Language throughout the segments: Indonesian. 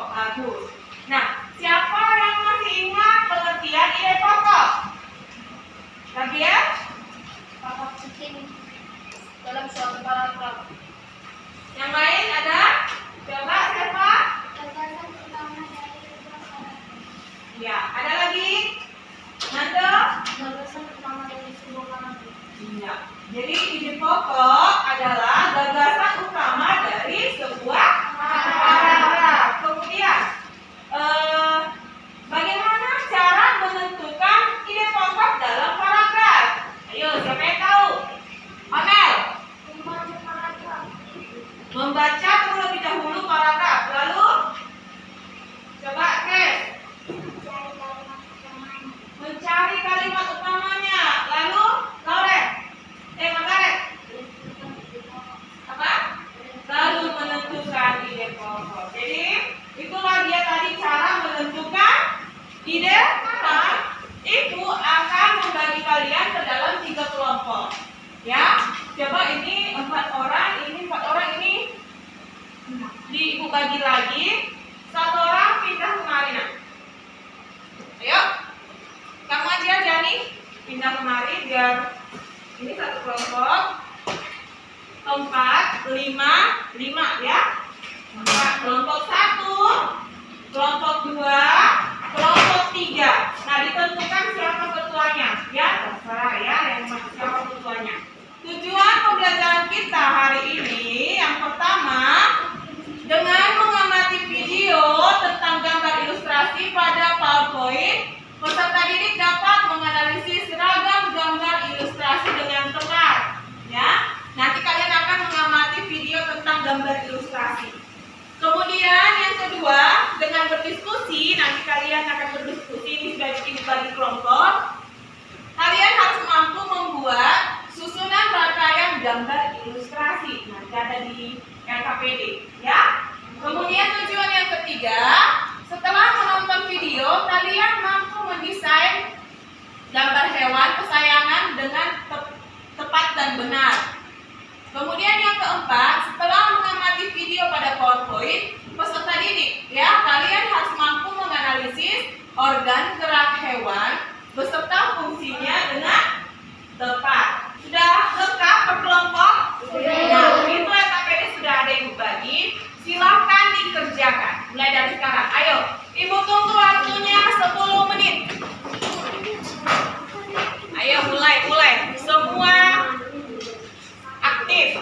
kelompok. Bagus. Nah, siapa yang masih ingat pengertian ide pokok? Rabia? Pokok penting dalam suatu paragraf. Yang lain ada? Coba siapa? Gagasan utama dari sebuah paragraf. Ya, ada lagi? Nando? Gagasan utama dari sebuah paragraf. Iya. Jadi ide pokok adalah gagasan utama dari sebuah paragraf. Kemudian, bagaimana cara menentukan ide pokok dalam paragraf? Ayo, siapa yang tahu? Amel? Membaca paragraf. Membaca terlebih dahulu paragraf. Lalu, coba Kes. Mencari kalimat utamanya. Lalu, Lauren. Margaret. Apa? Lalu menentukan ide pokok. Jadi, itulah dia tadi cara menentukan ide pokok. Ibu akan membagi kalian ke dalam 3 kelompok. Ya, coba ini 4 orang, ini 4 orang, ini ibu bagi lagi. 1 orang pindah kemari. Nah. Ayo, kamu aja Jani pindah kemari biar ini 1 kelompok. 4, 5, 5 ya. 4, kelompok 1, kelompok 2, kelompok 3. Nah, ditentukan siapa ketuanya. Ya, terserah ya yang siapa ketuanya. Tujuan pembelajaran kita hari ini yang pertama, dengan mengamati video tentang gambar ilustrasi pada PowerPoint, peserta didik dapat menganalisis seragam gambar ilustrasi dengan tepat. Ya, nanti kalian akan mengamati video tentang gambar ilustrasi. Kemudian yang kedua, dengan berdiskusi, nanti kalian akan berdiskusi, ini sudah dibagi kelompok. Kalian harus mampu membuat susunan rangkaian gambar ilustrasi. Nanti ada di LKPD, ya. Kemudian tujuan yang ketiga, setelah menonton video, kalian mampu mendesain gambar hewan kesayangan dengan tepat dan benar. Kemudian yang keempat, setelah mengamati video pada PowerPoint, peserta didik, ya, kalian harus mampu menganalisis organ gerak hewan beserta fungsinya dengan tepat. Sudah lengkap per kelompok? Nah, itu LKPD sudah ada yang berbagi. Silahkan dikerjakan. Mulai dari sekarang. Ayo, ibu tunggu waktunya 10 menit. Ayo mulai. Semua aktif.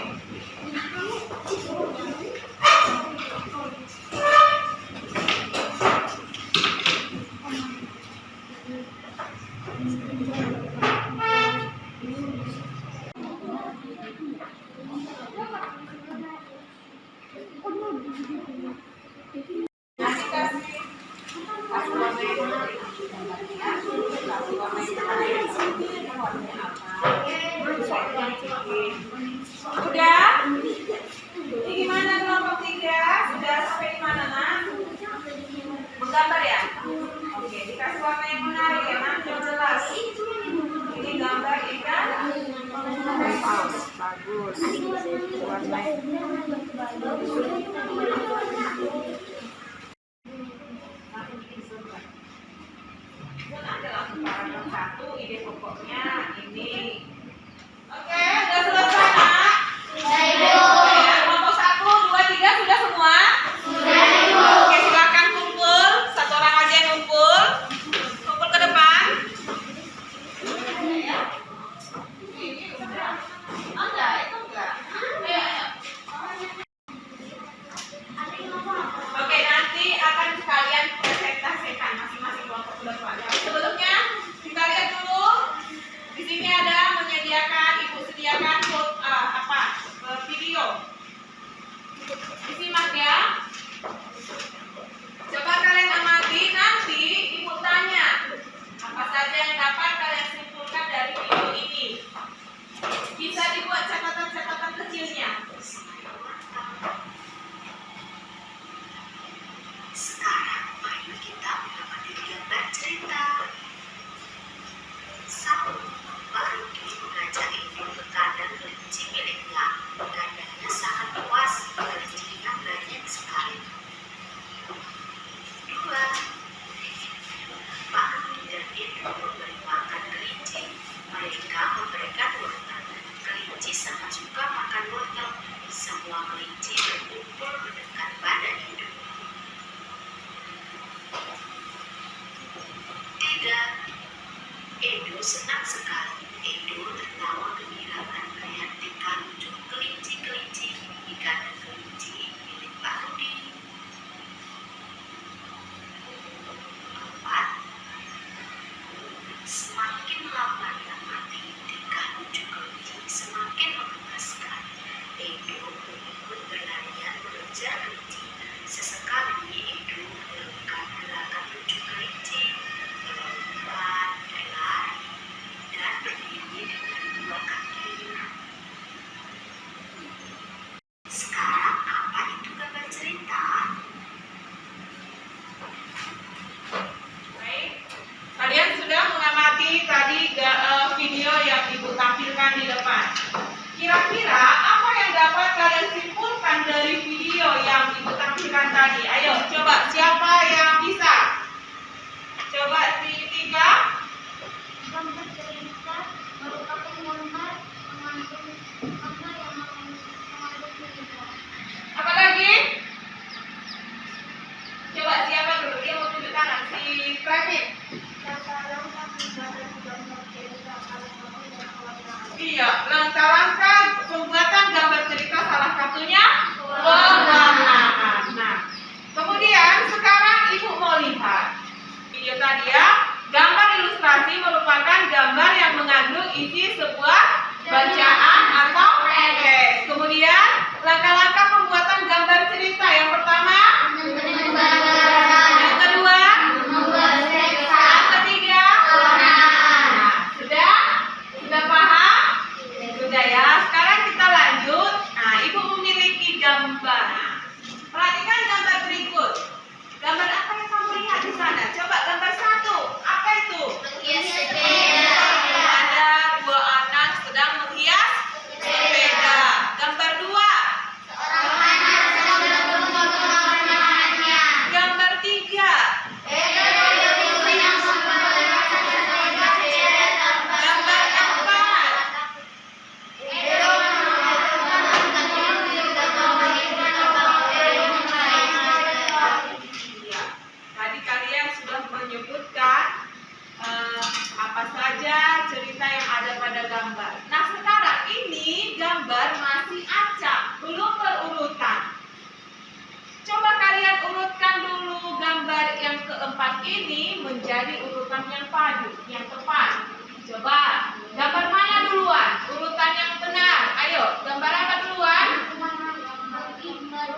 Udah? Ini gimana kelompok 3? Sudah sampai di mana, Nak? Menggambar ya? Oke, dikasih warna yang menarik ya, Nak. Yang jelas. Ini gambar ikan. Bagus. Dan ada langsung paragraf 1, ide pokoknya ini. Oke, udah selesai, Nak? Sudah, Ibu. Ya, kelompok 1, 2, 3 sudah semua? Sudah, Ibu. Oke, silakan kumpul. 1 orang aja yang kumpul. Kumpul ke depan. Ini udah. Enggak, itu enggak. Ayo. Oke, nanti akan kalian presentasikan masing-masing kelompok ke depan. Sebelumnya kita lihat dulu senang sekali. Edo tertawa gembira dan melihat tingkah lucu kelinci-kelinci ikan dan kelinci milik Pak Rudi. 4. Semakin lambatnya mati, tingkah lucu kelinci semakin mengemaskan. Edo pun berlarian mengejar kelinci. Sesekali Edo melakukan gerakan lucu kelinci, melompat, berlari, dan berdiri dengan dua kaki. Sekarang apa itu gambar cerita? Baik, kalian sudah mengamati tadi video yang Ibu tampilkan di depan. Kira-kira apa yang dapat kalian simpulkan dari video yang Ibu tampilkan tadi? Ayo, coba siapa yang bisa? Coba si Tiga. Gambar cerita merupakan gambar mengandung gambar yang mengandung cerita. Apa lagi? Coba siapa dulu? Dia mau tunjuk tangan. Si Traffic. Sekarang kami gambar cerita kalau kamu dan kawan-kawan. Iya, langkah-langkah pembuatan gambar cerita salah satunya pewarnaan. Nah, kemudian sekarang Ibu mau lihat video tadi ya. Gambar ilustrasi merupakan gambar yang mengandung isi sebuah bacaan atau teks. Kemudian langkah-langkah pembuatan gambar cerita yang pertama, yang kedua, yang ketiga. Nah, sudah paham? Sudah ya. Sekarang kita lanjut. Nah, Ibu memiliki gambar. Perhatikan gambar berikut. Gambar apa yang kamu lihat di sana? Coba gambar 1. Apa itu? Ada dua anak sedang menghias sepeda. Gambar 2. Gambar 3. Gambar 4. Iya. Tadi kalian sudah menyebutkan apa saja cerita yang ada pada gambar. Nah, sekarang ini gambar masih acak, belum berurutan. Coba kalian urutkan dulu gambar yang keempat ini menjadi urutan yang padu, yang tepat. Coba, gambar mana duluan? Urutan yang benar. Ayo, gambar apa duluan?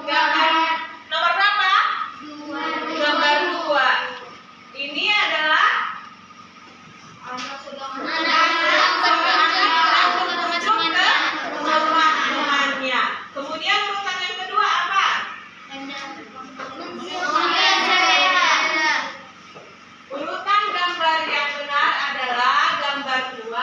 Gambar nomor berapa? Gambar 2. Ini adalah anak sedang berkunjung ke rumah temannya. Kemudian urutan yang kedua apa? Urutan gambar yang benar adalah gambar 2.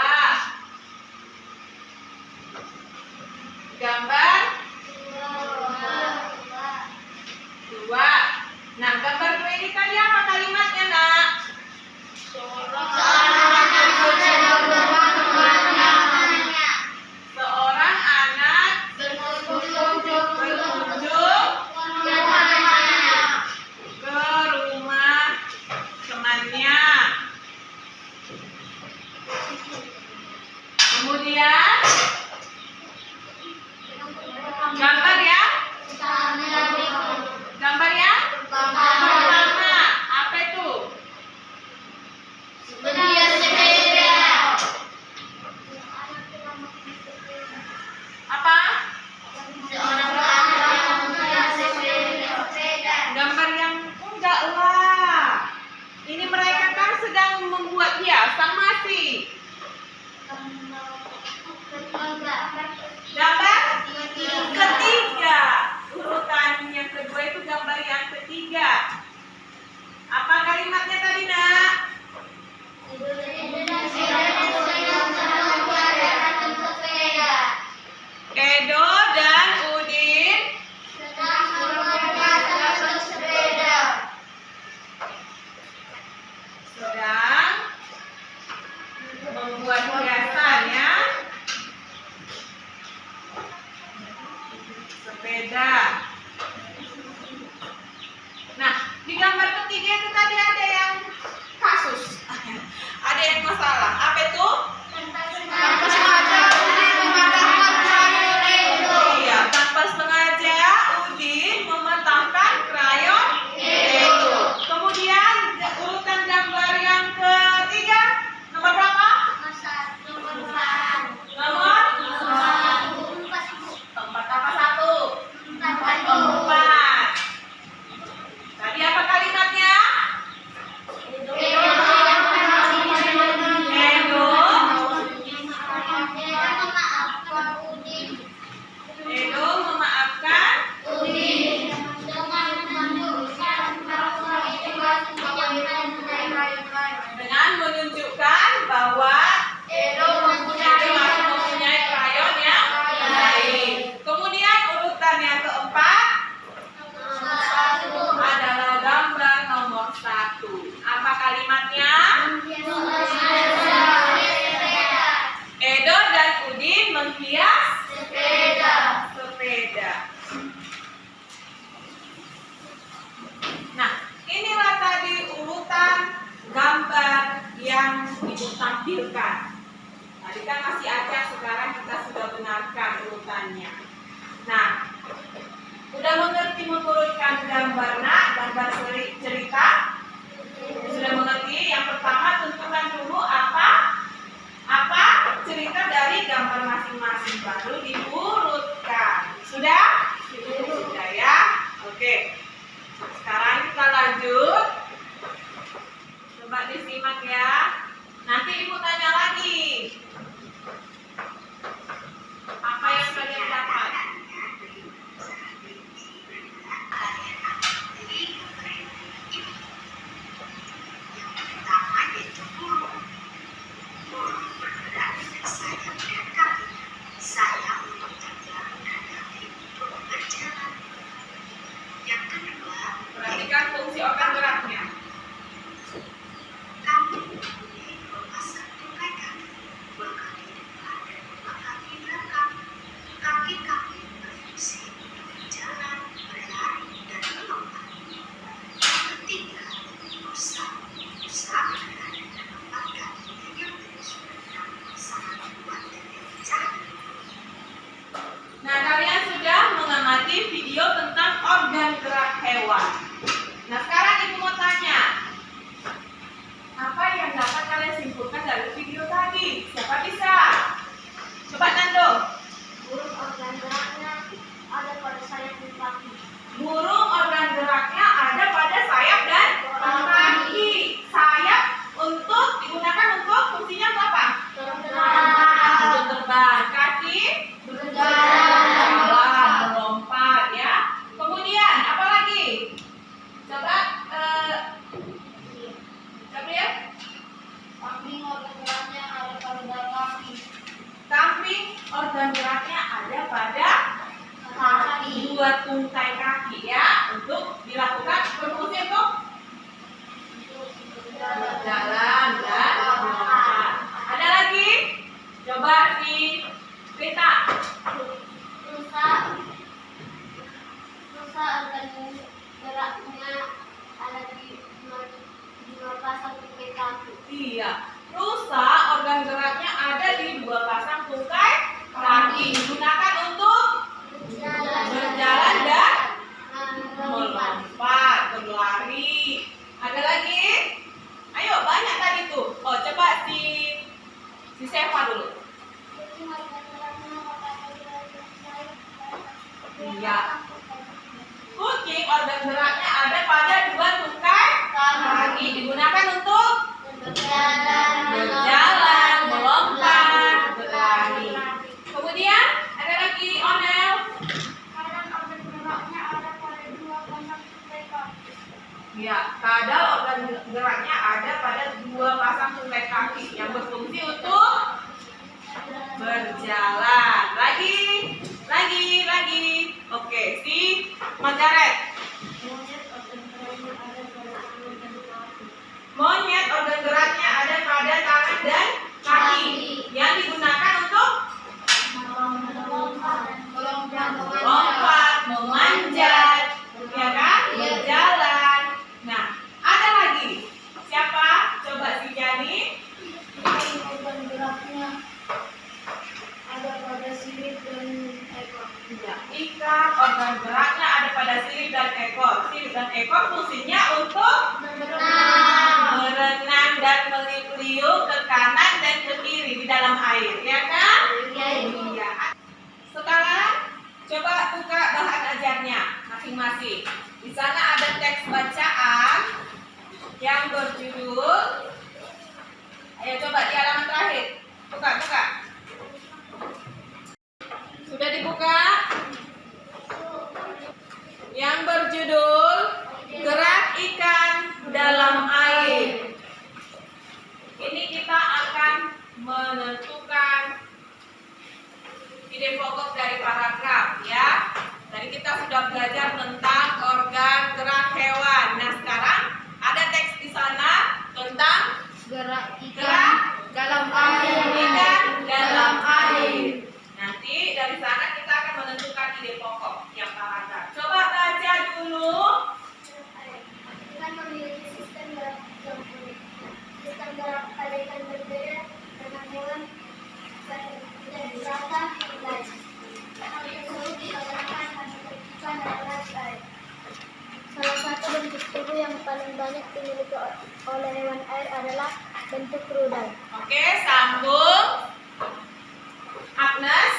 Ibu tampilkan. Tadi kan masih acak, sekarang kita sudah benarkan urutannya. Nah, udah mengerti mengurutkan gambar gambar cerita? Sudah mengerti? Yang pertama tentukan dulu apa cerita dari gambar masing-masing, baru diurutkan. Sudah? Sudah ya? Oke. Sekarang kita lanjut. Coba disimak ya. Nanti Ibu tanya lagi. Apa yang kalian dapat? Perhatikan fungsi organ geraknya. Nah, kalian sudah mengamati video tentang organ gerak hewan. Nah, sekarang Ibu mau tanya, apa yang dapat kalian simpulkan dari video tadi? Siapa bisa? Coba Nando. Burung organ geraknya ada pada sayap dan kaki. Burung organ geraknya ada pada sayap dan kaki. Sayap digunakan untuk fungsinya untuk apa? Untuk terbang. Kaki berjalan, melompat ya. Kemudian apa lagi? Coba Gabriel. Kambing organ geraknya ada pada kaki. Kambing organ geraknya ada pada Kaki. dua tungkai kaki ya, untuk dilakukan berfungsi untuk berjalan dan melompat. Ada lagi? Coba si Rita. Rusa organ geraknya ada di dua pasang tungkai kaki. Iya, rusa organ geraknya ada di dua pasang tungkai kaki, digunakan untuk berjalan dan melompat, berlari. Ada lagi? Ayo, banyak tadi tuh. Oh, coba si Seva dulu. Iya. Kucing organ geraknya ada pada dua tungkai kaki, digunakan untuk berjalan, melompat, berlari. Kemudian ada lagi Onel. Kadang organ geraknya ada pada dua pasang tungkai kaki. Ya, kadal organ geraknya ada pada dua pasang tungkai kaki yang berfungsi untuk berjalan. Lagi. Oke, si Margaret. Monyet organ geraknya ada pada tangan dan kaki yang digunakan untuk lompat, memanjat, ya kan? Berjalan. Nah, ada lagi. Siapa? Coba si Jani. Organ geraknya ada pada sirip dan ekor. Ya, ikan organ geraknya ada pada sirip dan ekor. Sirip dan ekor fungsinya untuk berenang dan meliuk ke kanan dan ke kiri di dalam air, ya kan? Iya. Sekarang coba buka bahan ajarnya masing-masing. Di sana ada teks bacaan yang berjudul. Ayo coba di halaman terakhir. Buka. Sudah dibuka? Yang berjudul Gerak Ikan Dalam Air. Ini kita akan menentukan ide pokok dari paragraf ya. Tadi kita sudah belajar tentang organ gerak hewan. Nah, sekarang ada teks di sana tentang Gerak gerak dalam ikan banyak dimiliki oleh hewan air adalah bentuk rudal. Oke, sambung. Agnes.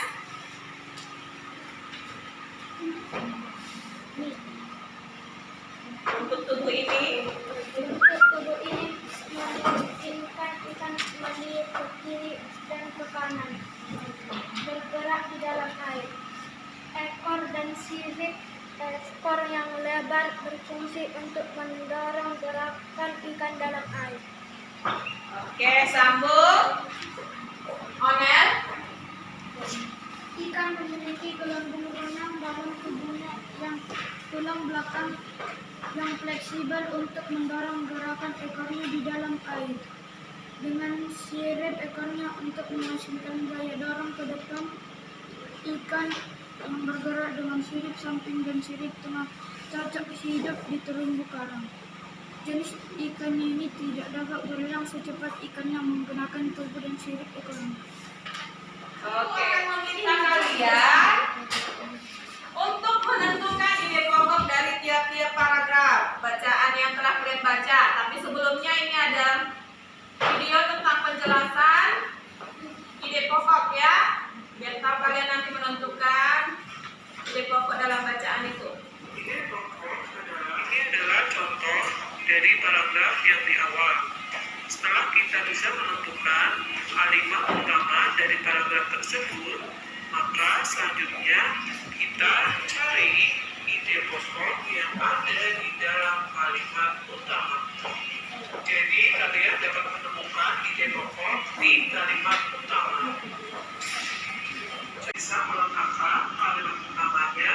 Untuk tubuh ini, Bentuk tubuh ini memungkinkan ikan mandi ke kiri dan ke kanan, bergerak di dalam air. Ekor dan sirip ekor yang lebar berfungsi untuk mendorong gerakan ikan dalam air. oke, sambung. Onel. Ikan memiliki gelembung renang dalam tubuhnya yang tulang belakang yang fleksibel untuk mendorong gerakan ekornya di dalam air. Dengan sirip ekornya untuk menghasilkan gaya dorong ke depan, ikan yang bergerak dengan sirip samping dan sirip tengah cocok hidup di terumbu karang. Jenis ikan ini tidak dapat berenang secepat ikan yang menggunakan tubuh dan sirip ekornya. Oke, meminta kalian untuk menentukan ide pokok dari tiap-tiap paragraf bacaan yang telah kalian baca. Tapi sebelumnya ini ada video tentang penjelasan ide pokok ya, biar tahu kalian nanti menentukan ide pokok dalam bacaan itu. Ide pokok adalah contoh dari paragraf yang di awal. Setelah kita bisa menentukan kalimat utama dari paragraf tersebut, maka selanjutnya kita cari ide pokok yang ada di dalam kalimat utama. Jadi kalian dapat menemukan ide pokok di kalimat utama. Bisa melengkapkan kalimat utamanya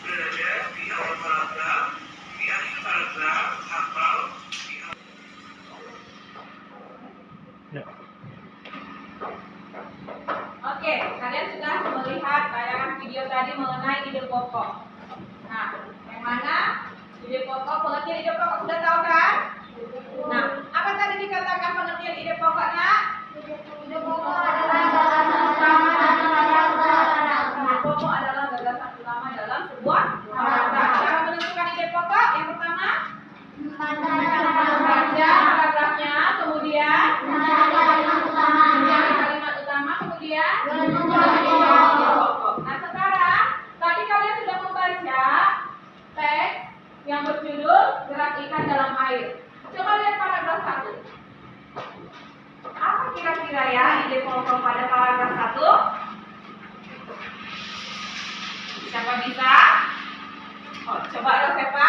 berada di awal paragraf, di akhir paragraf, atau di awal. Oke, kalian sudah melihat tayangan video tadi mengenai ide pokok. Nah, yang mana ide pokok, pengertian ide pokok sudah tahu kan? Nah, apa tadi dikatakan pengertian ide pokok, Nak? Ide pokok adalah gagasan utama dalam paragraf. Ide pokok adalah gagasan utama dalam sebuah paragraf. Cara menentukan ide pokok yang pertama, membaca paragrafnya, kemudian mencari kalimat utama, kemudian nah sekarang tadi kalian sudah membaca teks yang berjudul Gerak Ikan Dalam Air. Coba lihat paragraf 1. Apa kira-kira ya ide pokok pada paragraf 1? Siapa bisa? Oh, coba Rosepa.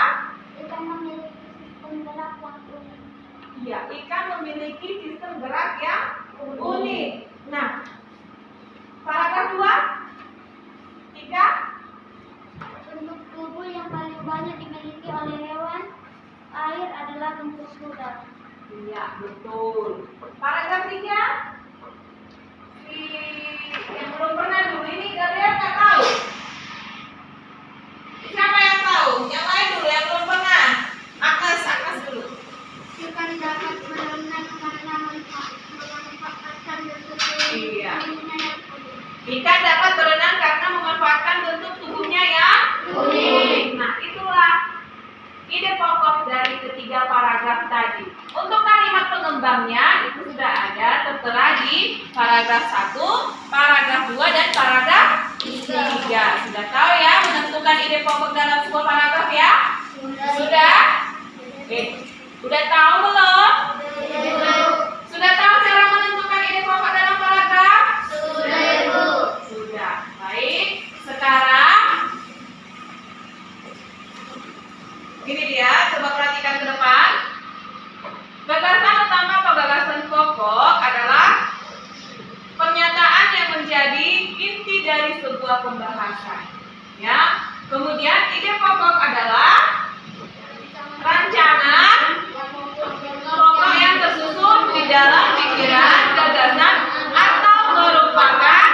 Ikan memiliki sistem gerak yang unik. Iya, ikan memiliki sistem gerak yang unik. Nah, paragraf 2, 3. Bentuk tubuh yang paling banyak dimiliki oleh hewan air adalah bentuk rudal. Iya, betul. Paragraf 3, yang belum pernah dulu ini kalian nggak tahu. Siapa yang tahu? Yang lain dulu yang belum pernah. Agnes dulu. Ikan dapat berenang karena memanfaatkan bentuk Iya. tubuhnya yang unik. Ikan dapat berenang karena memanfaatkan bentuk tubuhnya yang unik. Nah, itulah ide pokok dari ketiga paragraf tadi. Untuk kalimat pengembangnya itu sudah ada tertera di paragraf 1, paragraf 2, dan paragraf 3. Sudah tahu ya menentukan ide pokok dalam sebuah paragraf ya? Sudah? Sudah tahu belum? Sudah tahu cara menentukan ide pokok dalam paragraf? Sudah. Baik. Sekarang ini dia, coba perhatikan ke depan. Gagasan utama atau gagasan pokok adalah pernyataan yang menjadi inti dari sebuah pembahasan. Ya. Kemudian ide pokok adalah rancangan pokok yang tersusun di dalam pikiran, gagasan, atau merupakan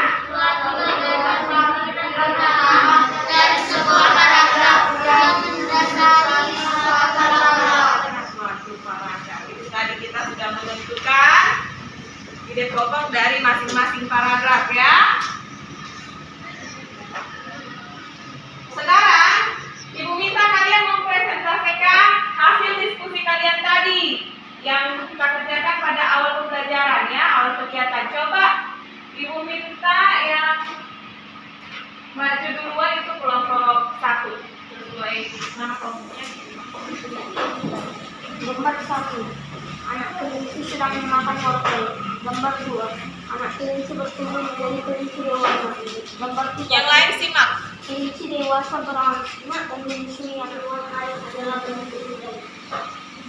dari sebuah paragraf yang mendasari suatu paragraf. suatu paragraf. Itu tadi kita sudah menentukan ide pokok dari masing-masing paragraf ya. Sekarang Ibu minta kalian mempresentasikan hasil diskusi kalian tadi. Maju duluan itu kelompok 1 sesuai nama kelompoknya. Gambar 1. Anak kelinci sedang memakan wortel. Gambar 2. Anak kelinci bertumbuh menjadi kelinci dewasa. Gambar 3. Yang lain simak. Kelinci dewasa beranak dan menyusui yang keluar air adalah bentuk dari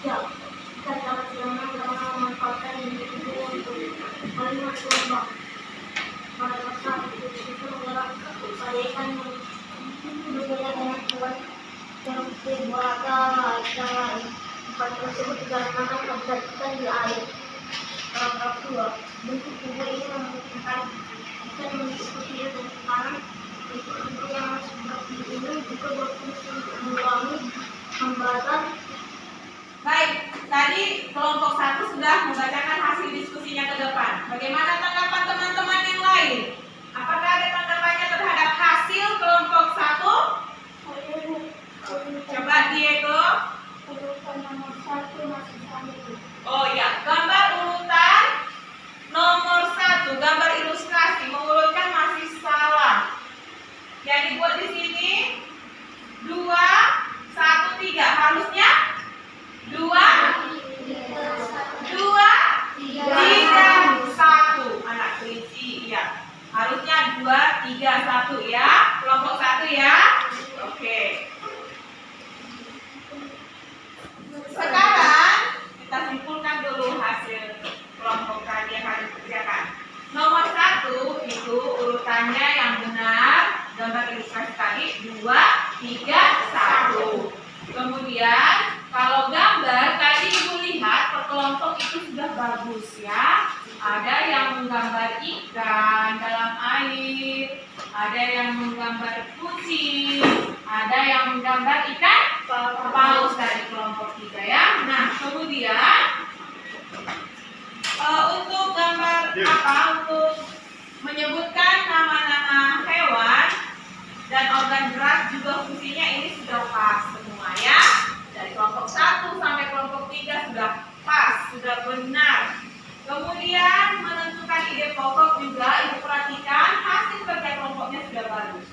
3. Kita dapat berenang dalam memanfaatkan individu untuk kalimat gelombang. Pada saat itu menggerak bagaikan berbeda dengan kuat yang beragam yang lain. Empat tersebut dikarenakan keberadaan di air. Paragraf 2. Bentuk tubuh ini memungkinkan kita mengikuti dengan sekarang. Bentuk tubuh yang seperti ini juga berfungsi untuk mengurangi hambatan. Baik, tadi kelompok 1 sudah membacakan hasil diskusinya ke depan. Bagaimana tanggapan teman-teman yang lain? Apakah ada tanggapannya terhadap hasil kelompok 1? Coba Diego. Urutan nomor 1 masih sama. Oh ya, gambar urutan nomor 1, gambar ilustrasi mengurutkan masih salah. Yang dibuat di sini 2, 1, 3. Harusnya 2, 3, 1. Anak kelinci, iya. Harusnya 2, 3, 1 ya. Kelompok 1 ya. Oke. Sekarang kita simpulkan dulu hasil kelompok tadi yang kalian kerjakan. Nomor 1 itu urutannya yang benar, gambar ilustrasi tadi 2, 3, 1. Kemudian kalau gambar tadi ibu lihat per kelompok itu sudah bagus ya. Ada yang menggambar ikan dalam air, ada yang menggambar kucing, ada yang menggambar ikan paus dari kelompok 3 ya. Nah kemudian untuk gambar untuk menyebutkan nama-nama hewan dan organ gerak juga fungsinya ini sudah pas semua ya. Dari kelompok 1 sampai kelompok 3 sudah pas, sudah benar. Kemudian menentukan ide pokok juga ibu perhatikan hasil kerja kelompoknya sudah bagus.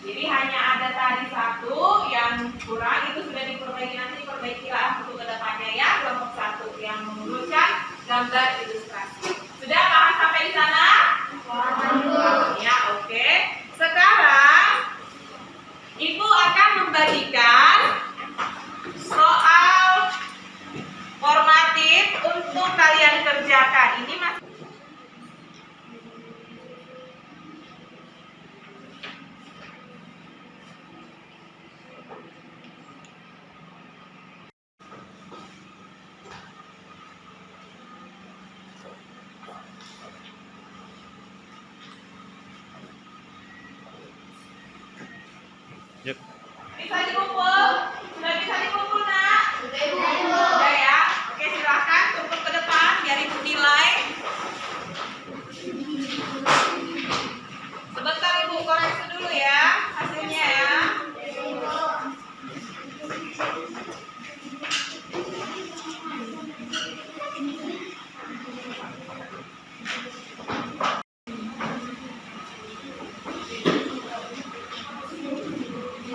Jadi hanya ada tadi 1 yang kurang, itu sudah diperbaiki, nanti perbaikilah untuk kedepannya ya. Kelompok 1 yang mengurutkan gambar ilustrasi. Sudah paham sampai di sana? Ya, oke. Sekarang ibu akan membagikan soal formatif untuk kalian kerjakan. Ini masih bisa dikumpul? Sudah bisa dikumpul nak? Sudah ya? Oke silahkan tumpuk ke depan biar ibu nilai. Sebentar ibu koreksi dulu ya hasilnya ya.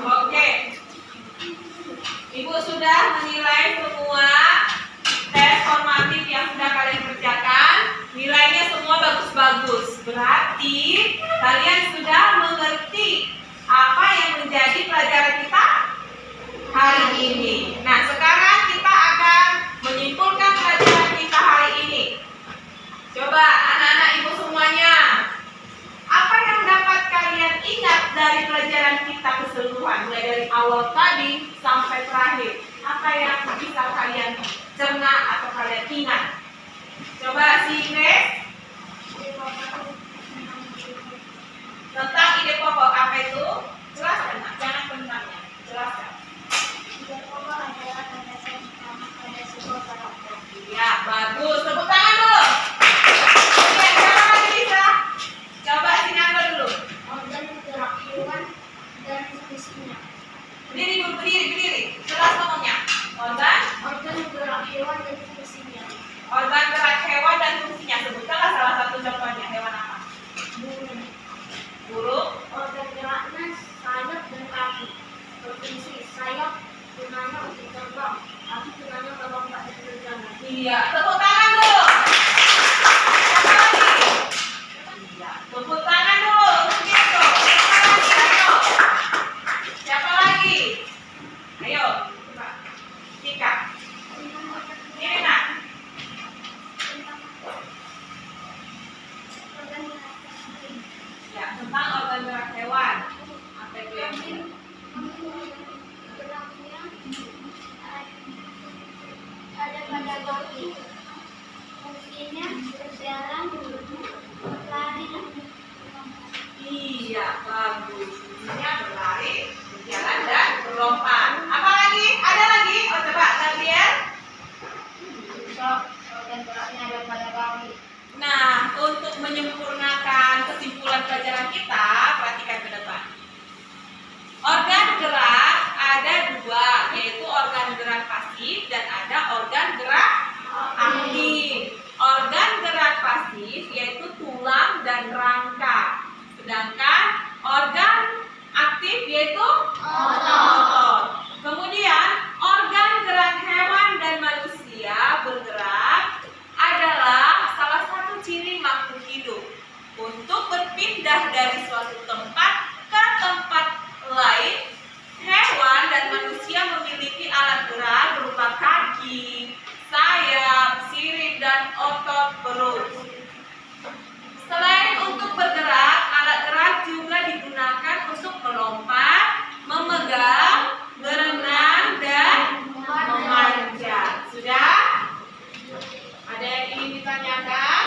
Oke, ibu sudah menilai semua tes formatif yang sudah kalian kerjakan. Nilainya semua bagus-bagus. Berarti kalian sudah mengerti apa yang menjadi pelajaran kita hari ini. Nah, sekarang kita akan menyimpulkan pelajaran kita hari ini. Coba anak-anak ibu semuanya, apa yang dapat kalian ingat dari pelajaran kita keseluruhan, mulai dari awal tadi sampai terakhir? Apa yang bisa kalian cerna atau kalian ingat? Coba si Grace. Tentang ide pokok apa itu? Jelaskan, nak. Jangan tentangnya. Jelaskan. Ya, bagus. Tepuk tangan dulu. Oke, siapa lagi bisa? Coba Sinanda dulu. Organ gerak hewan dan fungsinya. Berdiri. Jelas ngomongnya. Organ gerak hewan dan fungsinya. Organ gerak hewan dan fungsinya. Sebutkanlah salah satu contohnya. Hewan apa? Burung. Burung. Organ geraknya Iya, tepuk tangan dulu. Siapa lagi? Iya, tepuk tangan dulu untuk Mirko. Siapa lagi? Ayo, coba. Tika. Nina. Ya, tentang organ gerak hewan. Apa itu yang ada pada kaki. Fungsinya berjalan, berlari, Iya, bagus. Fungsinya berlari, berjalan, dan berlompat. Apa lagi? Ada lagi? Oh, coba, Gabriel. organ geraknya ada pada kaki. Nah, untuk menyempurnakan kesimpulan pelajaran kita, perhatikan ke depan. Organ gerak ada dua, yaitu organ gerak pasif dan ada organ gerak aktif. Organ gerak pasif yaitu tulang dan rangka, sedangkan organ aktif yaitu otot. Kemudian organ gerak hewan dan manusia bergerak adalah salah satu ciri makhluk hidup. Untuk berpindah dari suatu tempat ke tempat lain, hewan dan manusia memiliki alat gerak berupa kaki, sayap, sirip, dan otot perut. Selain untuk bergerak, alat gerak juga digunakan untuk melompat, memegang, berenang, dan memanjat. Sudah? Ada yang ingin ditanyakan?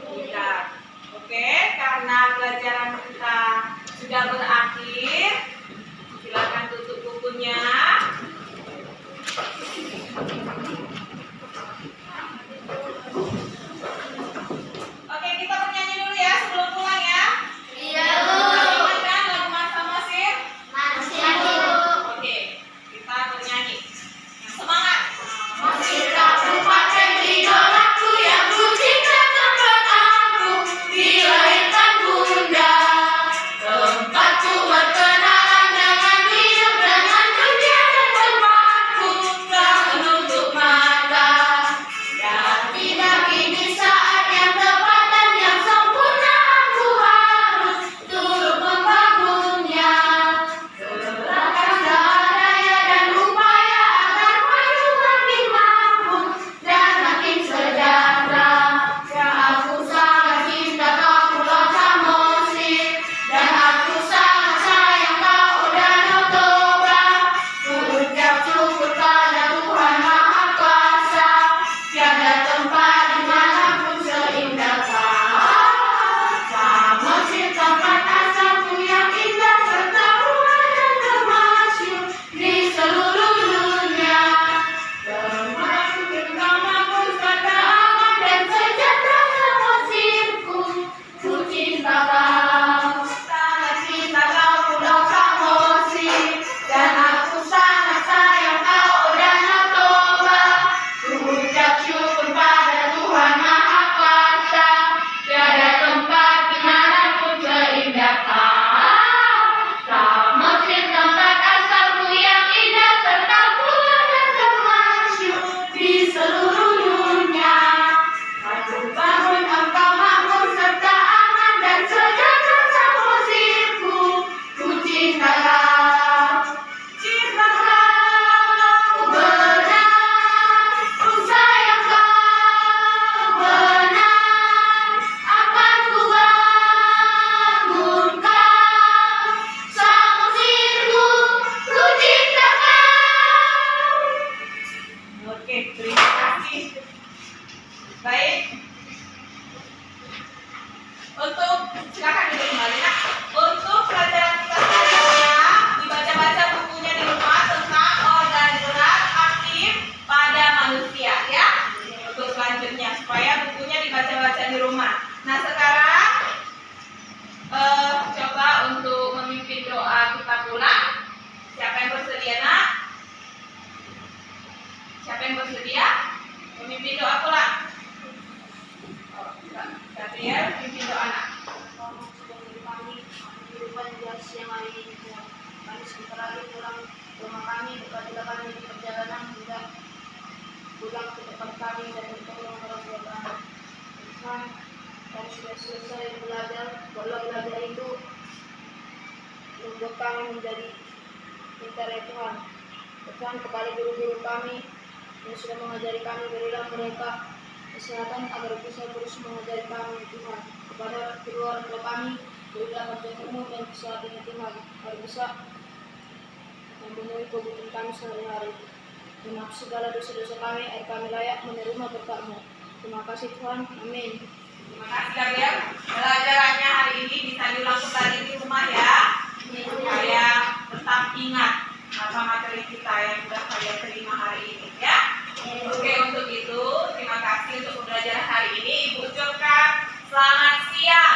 Tidak. Oke, karena pelajaran kita sudah berakhir, silakan tutup bukunya. Oke, kita bernyanyi dulu ya sebelum pulang ya. Iya, Masih ingat kan lagu Masa Mesir? masih Bu. Oke, kita bernyanyi. Semangat. Mesir kabupaten idolaku yang ku cinta, tempat aku dilahirkan Bunda. Tempatku berkenalan dengan hidup, dengan dunia, dan tempatku telah menutup mata. Dan tidak kini saat yang tepat dan yang sempurna, aku harus turut membangunnya. Serahkan daya dan upaya agar maju makin mampu dan makin sejahtera. Aku sangat cinta kau Pulau Samosir, dan aku sangat sayang kau Danau Toba. Ku ucap syukur pada Tuhan Maha Kuasa, tiada tempat dimanapun seindah kau. Samosir tempat asalku yang indah serta ruang yang termasyhur di seluruh dunia. Tempatku bersamaku serta aman dan sejahtera Samosirku. Ku cinta kau, sangat cinta kau Pulau Samosir, dan aku sangat sayang kau Danau Toba. Ku ucap syukur pada Tuhan Maha Kuasa, tiada tempat dimanapun seindah kau. Samosir tempat asalku yang indah serta pulau yang termasyhur di seluruh dunia. Aku bangun engkau makmur serta aman dan sejahtera Samosirku. Ku cinta kau, cinta kau benar, ku sayang kau benar. Akan ku bangun kau, Samosirku, ku cinta kau. Oke, terima kasih. Baik. Untuk silakan duduk kembali nak. Untuk pelajaran kita selanjutnya, dibaca-baca bukunya di rumah tentang organ gerak aktif pada manusia ya. Untuk selanjutnya supaya bukunya dibaca-baca di rumah. Nah sekarang coba untuk memimpin doa kita pulang. Siapa yang bersedia nak? Siapa yang bersedia memimpin doa pulang? Gabriel, pimpin doa nak. Kehidupan yang siang hari ini, kami sebentar lagi pulang ke rumah kami. Berkatilah kami di perjalanan hingga pulang ke tempat kami dan menolong orang tua kami. Tuhan, kami sudah selesai belajar. Walau belajar itu membuat kami menjadi pintar ya Tuhan. Tuhan, kepada guru-guru kami yang sudah mengajari kami, berilah mereka kesehatan agar bisa terus mengajari kami Tuhan. Kepada kedua orang tua kami, berilah panjang umur dan kesehatan ya Tuhan, agar bisa memenuhi kebutuhan kami sehari-hari. Maaf segala dosa-dosa kami, agar kami layak menerima berkat-Mu. Terima kasih Tuhan, amin. Terima kasih Gabriel. Pelajarannya hari ini bisa diulang kembali di rumah ya, supaya tetap ingat apa materi kita yang sudah kalian terima hari ini ya. Oke, untuk itu terima kasih untuk pembelajaran hari ini. Ibu ucapkan selamat siang.